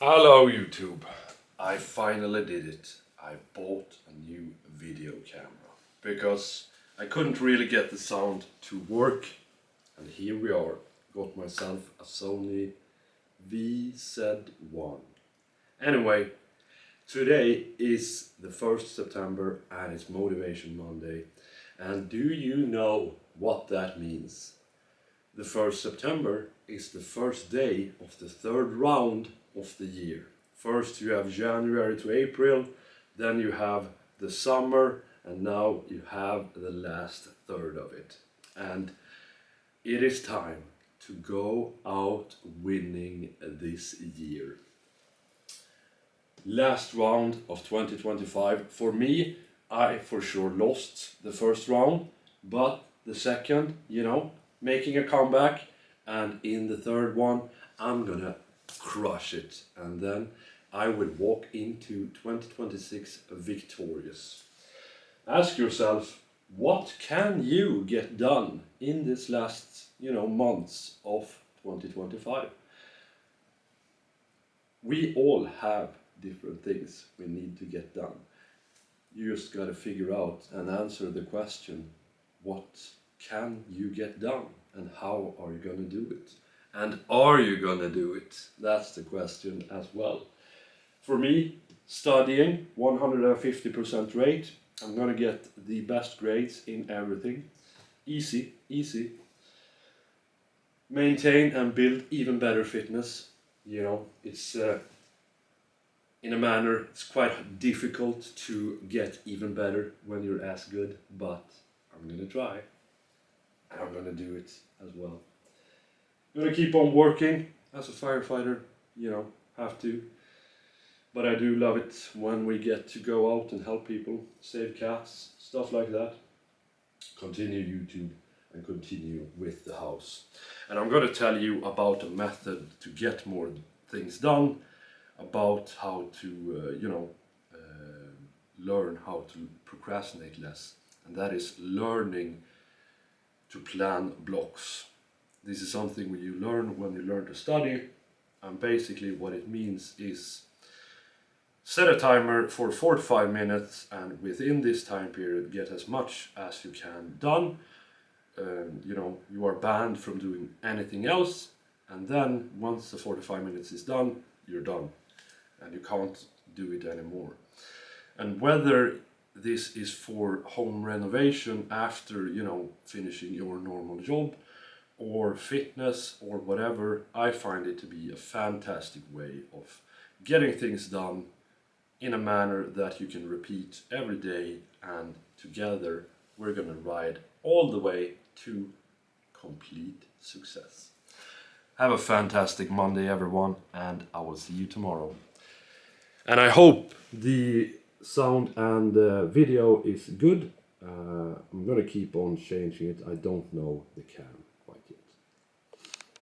Hello YouTube, I finally did it. I bought a new video camera because I couldn't really get the sound to work, and here we are. Got myself a Sony VZ1. Anyway, today is the 1st September and it's Motivation Monday, and do you know what that means? The 1st September is the first day of the third round of the year. First you have January to April, then you have the summer, and now you have the last third of it. And it is time to go out winning this year. Last round of 2025. For me, I for sure lost the first round, but the second, making a comeback, and in the third one, I'm gonna crush it, and then I will walk into 2026 victorious. Ask yourself, what can you get done in this last, months of 2025? We all have different things we need to get done. You just gotta figure out and answer the question, what can you get done and how are you gonna do it? And are you gonna do it? That's the question as well. For me, studying 150% rate. I'm gonna get the best grades in everything. Easy. Maintain and build even better fitness. It's in a manner, it's quite difficult to get even better when you're as good, but I'm gonna try. And I'm gonna do it as well. I'm gonna keep on working as a firefighter, have to. But I do love it when we get to go out and help people, save cats, stuff like that. Continue YouTube and continue with the house. And I'm gonna tell you about a method to get more things done, about how to, learn how to procrastinate less. And that is learning to plan blocks. This is something you learn when you learn to study, and basically what it means is set a timer for 45 minutes, and within this time period get as much as you can done. You are banned from doing anything else, and then once the 45 minutes is done, you're done and you can't do it anymore. And whether this is for home renovation after finishing your normal job, or fitness, or whatever, I find it to be a fantastic way of getting things done in a manner that you can repeat every day, and together we're gonna ride all the way to complete success. Have a fantastic Monday everyone, and I will see you tomorrow. And I hope the sound and video is good. I'm gonna keep on changing it. I don't know the camera.